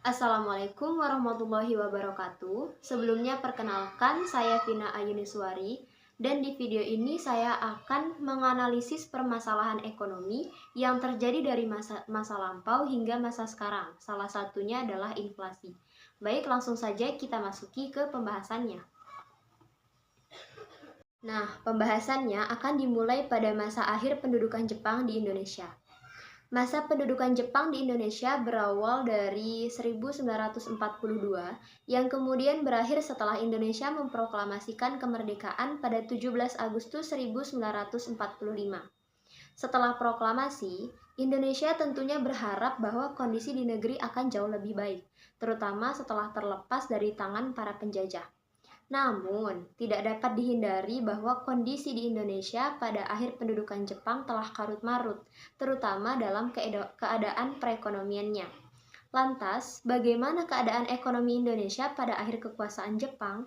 Assalamualaikum warahmatullahi wabarakatuh. Sebelumnya perkenalkan, saya Vina Ayuniswari dan di video ini saya akan menganalisis permasalahan ekonomi yang terjadi dari masa lampau hingga masa sekarang. Salah satunya adalah inflasi. Baik, langsung saja kita masuki ke pembahasannya. Nah, pembahasannya akan dimulai pada masa akhir pendudukan Jepang di Indonesia. Masa pendudukan Jepang di Indonesia berawal dari 1942 yang kemudian berakhir setelah Indonesia memproklamasikan kemerdekaan pada 17 Agustus 1945. Setelah proklamasi, Indonesia tentunya berharap bahwa kondisi di negeri akan jauh lebih baik, terutama setelah terlepas dari tangan para penjajah. Namun, tidak dapat dihindari bahwa kondisi di Indonesia pada akhir pendudukan Jepang telah karut-marut, terutama dalam keadaan perekonomiannya. Lantas, bagaimana keadaan ekonomi Indonesia pada akhir kekuasaan Jepang?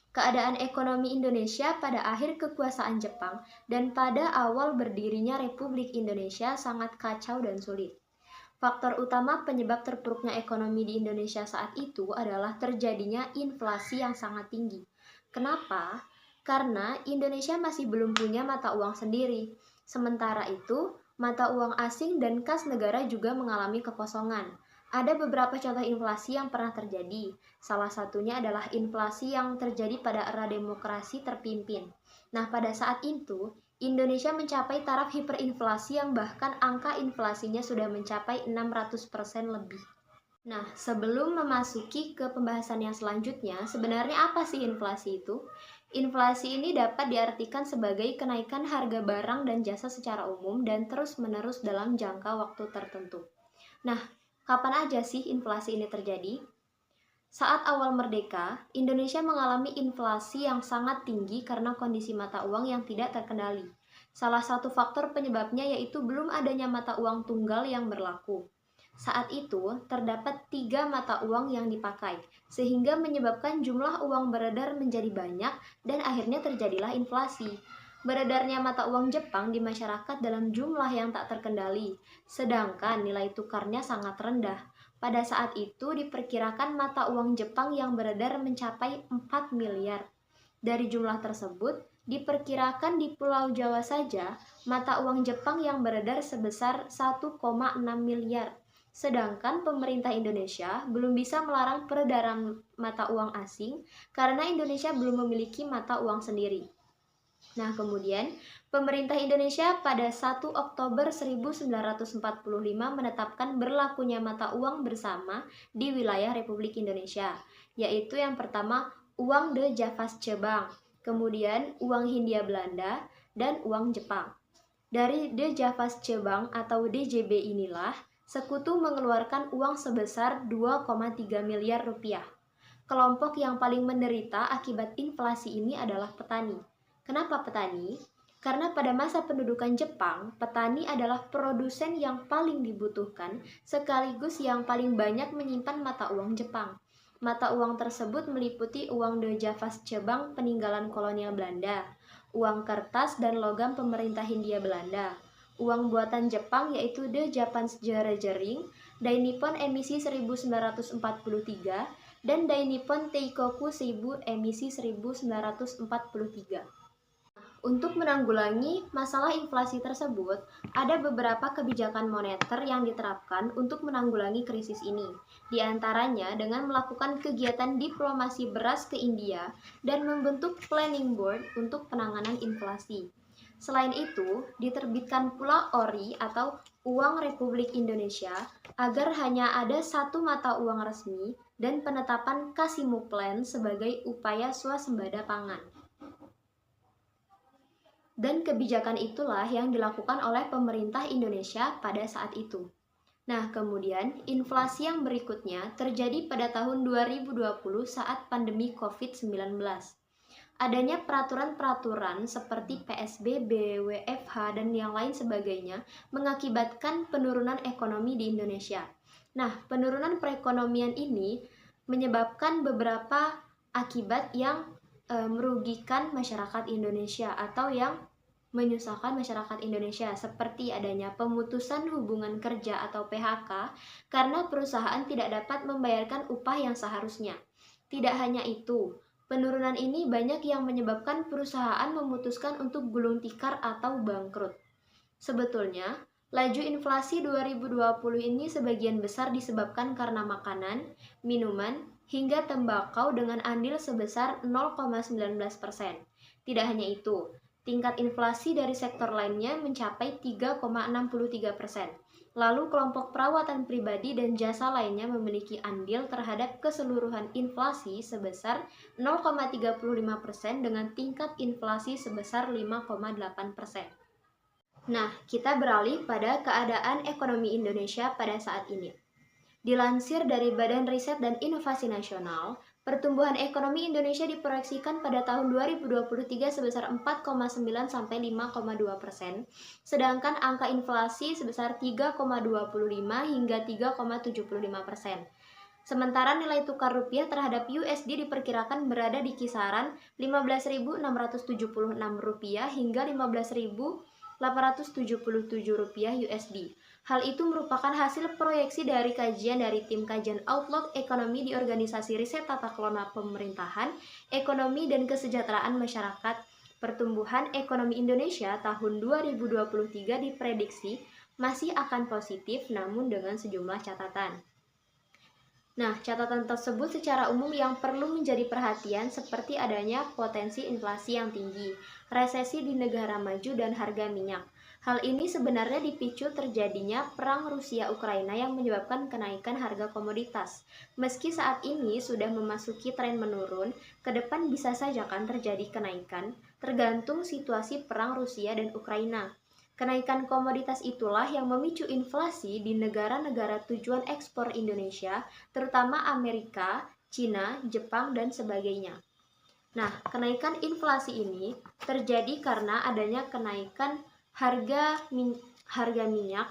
Keadaan ekonomi Indonesia pada akhir kekuasaan Jepang dan pada awal berdirinya Republik Indonesia sangat kacau dan sulit. Faktor utama penyebab terpuruknya ekonomi di Indonesia saat itu adalah terjadinya inflasi yang sangat tinggi. Kenapa? Karena Indonesia masih belum punya mata uang sendiri. Sementara itu, mata uang asing dan kas negara juga mengalami kekosongan. Ada beberapa contoh inflasi yang pernah terjadi. Salah satunya adalah inflasi yang terjadi pada era demokrasi terpimpin. Nah, pada saat itu, Indonesia mencapai taraf hiperinflasi yang bahkan angka inflasinya sudah mencapai 600% lebih. Nah, sebelum memasuki ke pembahasan yang selanjutnya, sebenarnya apa sih inflasi itu? Inflasi ini dapat diartikan sebagai kenaikan harga barang dan jasa secara umum dan terus-menerus dalam jangka waktu tertentu. Nah, kapan aja sih inflasi ini terjadi? Saat awal merdeka, Indonesia mengalami inflasi yang sangat tinggi karena kondisi mata uang yang tidak terkendali. Salah satu faktor penyebabnya yaitu belum adanya mata uang tunggal yang berlaku. Saat itu, terdapat 3 mata uang yang dipakai, sehingga menyebabkan jumlah uang beredar menjadi banyak dan akhirnya terjadilah inflasi. Beredarnya mata uang Jepang di masyarakat dalam jumlah yang tak terkendali, sedangkan nilai tukarnya sangat rendah. Pada saat itu diperkirakan mata uang Jepang yang beredar mencapai 4 miliar. Dari jumlah tersebut, diperkirakan di Pulau Jawa saja mata uang Jepang yang beredar sebesar 1,6 miliar. Sedangkan pemerintah Indonesia belum bisa melarang peredaran mata uang asing karena Indonesia belum memiliki mata uang sendiri. Nah, kemudian pemerintah Indonesia pada 1 Oktober 1945 menetapkan berlakunya mata uang bersama di wilayah Republik Indonesia, yaitu yang pertama uang De Javasche Bank, kemudian uang Hindia Belanda, dan uang Jepang. Dari De Javasche Bank atau DJB inilah sekutu mengeluarkan uang sebesar 2,3 miliar rupiah. Kelompok yang paling menderita akibat inflasi ini adalah petani. Kenapa petani? Karena pada masa pendudukan Jepang, petani adalah produsen yang paling dibutuhkan sekaligus yang paling banyak menyimpan mata uang Jepang. Mata uang tersebut meliputi uang De Javasche Bank peninggalan kolonial Belanda, uang kertas dan logam pemerintah Hindia Belanda, uang buatan Jepang yaitu De Japanese Jering, Dai Nippon emisi 1943, dan Dai Nippon Teikoku 1000 emisi 1943. Untuk menanggulangi masalah inflasi tersebut, ada beberapa kebijakan moneter yang diterapkan untuk menanggulangi krisis ini. Di antaranya dengan melakukan kegiatan diplomasi beras ke India dan membentuk planning board untuk penanganan inflasi. Selain itu, diterbitkan pula ORI atau Uang Republik Indonesia agar hanya ada satu mata uang resmi dan penetapan Kasimuplen sebagai upaya swasembada pangan. Dan kebijakan itulah yang dilakukan oleh pemerintah Indonesia pada saat itu. Nah, kemudian inflasi yang berikutnya terjadi pada tahun 2020 saat pandemi COVID-19. Adanya peraturan-peraturan seperti PSBB, WFH, dan yang lain sebagainya mengakibatkan penurunan ekonomi di Indonesia. Nah, penurunan perekonomian ini menyebabkan beberapa akibat yang merugikan masyarakat Indonesia atau yang menyusahkan masyarakat Indonesia, seperti adanya pemutusan hubungan kerja atau PHK karena perusahaan tidak dapat membayarkan upah yang seharusnya. Tidak hanya itu, penurunan ini banyak yang menyebabkan perusahaan memutuskan untuk gulung tikar atau bangkrut. Sebetulnya, laju inflasi 2020 ini sebagian besar disebabkan karena makanan, minuman, hingga tembakau dengan andil sebesar 0,19%. Tidak hanya itu, tingkat inflasi dari sektor lainnya mencapai 3,63%. Lalu kelompok perawatan pribadi dan jasa lainnya memiliki andil terhadap keseluruhan inflasi sebesar 0,35% dengan tingkat inflasi sebesar 5,8%. Nah, kita beralih pada keadaan ekonomi Indonesia pada saat ini. Dilansir dari Badan Riset dan Inovasi Nasional, pertumbuhan ekonomi Indonesia diproyeksikan pada tahun 2023 sebesar 4,9 sampai 5,2%, sedangkan angka inflasi sebesar 3,25 hingga 3,75%. Sementara nilai tukar rupiah terhadap USD diperkirakan berada di kisaran Rp15.676 hingga Rp15.877 USD. Hal itu merupakan hasil proyeksi dari kajian dari tim kajian Outlook Ekonomi di Organisasi Riset Tata Kelola Pemerintahan, Ekonomi dan Kesejahteraan Masyarakat. Pertumbuhan ekonomi Indonesia tahun 2023 diprediksi masih akan positif namun dengan sejumlah catatan. Nah, catatan tersebut secara umum yang perlu menjadi perhatian seperti adanya potensi inflasi yang tinggi, resesi di negara maju, dan harga minyak. Hal ini sebenarnya dipicu terjadinya perang Rusia-Ukraina yang menyebabkan kenaikan harga komoditas. Meski saat ini sudah memasuki tren menurun, ke depan bisa saja kan terjadi kenaikan, tergantung situasi perang Rusia dan Ukraina. Kenaikan komoditas itulah yang memicu inflasi di negara-negara tujuan ekspor Indonesia, terutama Amerika, Cina, Jepang, dan sebagainya. Nah, kenaikan inflasi ini terjadi karena adanya kenaikan harga minyak.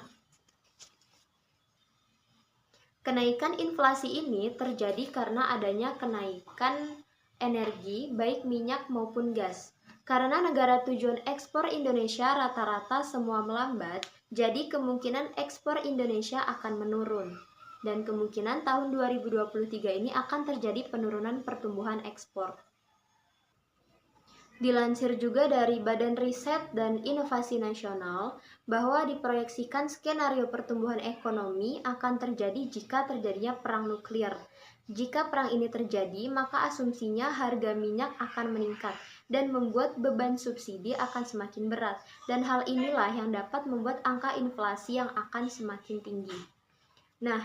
Kenaikan inflasi ini terjadi karena adanya kenaikan energi, baik minyak maupun gas. Karena negara tujuan ekspor Indonesia rata-rata semua melambat, jadi kemungkinan ekspor Indonesia akan menurun. Dan kemungkinan tahun 2023 ini akan terjadi penurunan pertumbuhan ekspor. Dilansir juga dari Badan Riset dan Inovasi Nasional bahwa diproyeksikan skenario pertumbuhan ekonomi akan terjadi jika terjadinya perang nuklir. Jika perang ini terjadi, maka asumsinya harga minyak akan meningkat dan membuat beban subsidi akan semakin berat. Dan hal inilah yang dapat membuat angka inflasi yang akan semakin tinggi. Nah,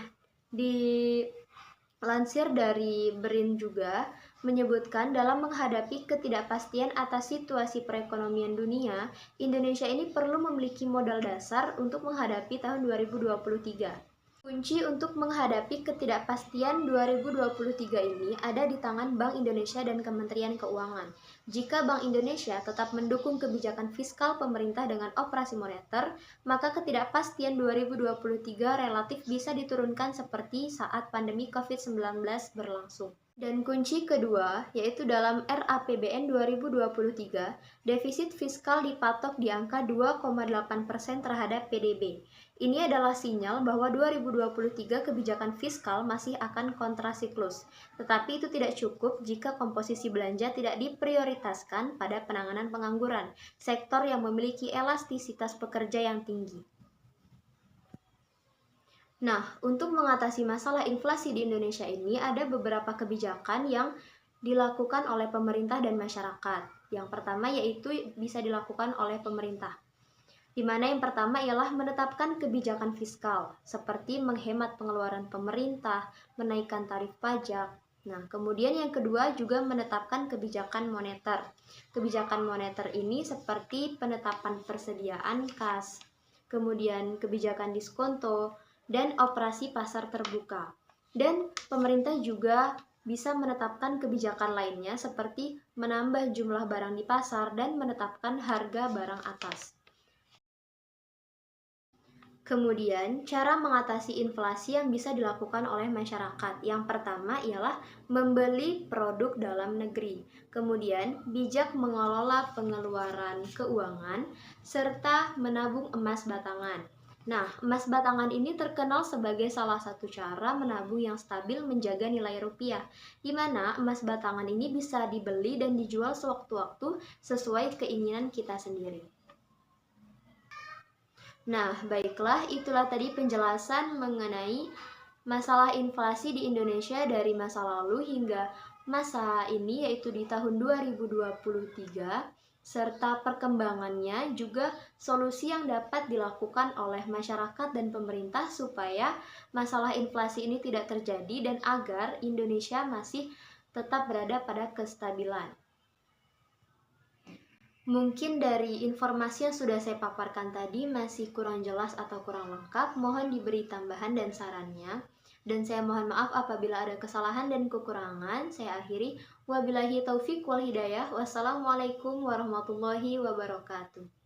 dilansir dari BRIN juga menyebutkan dalam menghadapi ketidakpastian atas situasi perekonomian dunia, Indonesia ini perlu memiliki modal dasar untuk menghadapi tahun 2023. Kunci untuk menghadapi ketidakpastian 2023 ini ada di tangan Bank Indonesia dan Kementerian Keuangan. Jika Bank Indonesia tetap mendukung kebijakan fiskal pemerintah dengan operasi moneter, maka ketidakpastian 2023 relatif bisa diturunkan seperti saat pandemi COVID-19 berlangsung. Dan kunci kedua, yaitu dalam RAPBN 2023, defisit fiskal dipatok di angka 2,8% terhadap PDB. Ini adalah sinyal bahwa 2023 kebijakan fiskal masih akan kontrasiklus. Tetapi itu tidak cukup jika komposisi belanja tidak diprioritaskan pada penanganan pengangguran, sektor yang memiliki elastisitas pekerja yang tinggi. Nah, untuk mengatasi masalah inflasi di Indonesia ini ada beberapa kebijakan yang dilakukan oleh pemerintah dan masyarakat. Yang pertama yaitu bisa dilakukan oleh pemerintah, di mana yang pertama ialah menetapkan kebijakan fiskal, seperti menghemat pengeluaran pemerintah, menaikkan tarif pajak. Nah, kemudian yang kedua juga menetapkan kebijakan moneter. Kebijakan moneter ini seperti penetapan persediaan kas, kemudian kebijakan diskonto, dan operasi pasar terbuka. Dan pemerintah juga bisa menetapkan kebijakan lainnya seperti menambah jumlah barang di pasar dan menetapkan harga barang atas. Kemudian, cara mengatasi inflasi yang bisa dilakukan oleh masyarakat. Yang pertama ialah membeli produk dalam negeri. Kemudian, bijak mengelola pengeluaran keuangan serta menabung emas batangan. Nah, emas batangan ini terkenal sebagai salah satu cara menabung yang stabil menjaga nilai rupiah, di mana emas batangan ini bisa dibeli dan dijual sewaktu-waktu sesuai keinginan kita sendiri. Nah, baiklah, itulah tadi penjelasan mengenai masalah inflasi di Indonesia dari masa lalu hingga masa ini, yaitu di tahun 2023, serta perkembangannya, juga solusi yang dapat dilakukan oleh masyarakat dan pemerintah supaya masalah inflasi ini tidak terjadi dan agar Indonesia masih tetap berada pada kestabilan. Mungkin dari informasi yang sudah saya paparkan tadi masih kurang jelas atau kurang lengkap, mohon diberi tambahan dan sarannya. Dan saya mohon maaf apabila ada kesalahan dan kekurangan. Saya akhiri. Wabillahi taufik wal hidayah. Wassalamualaikum warahmatullahi wabarakatuh.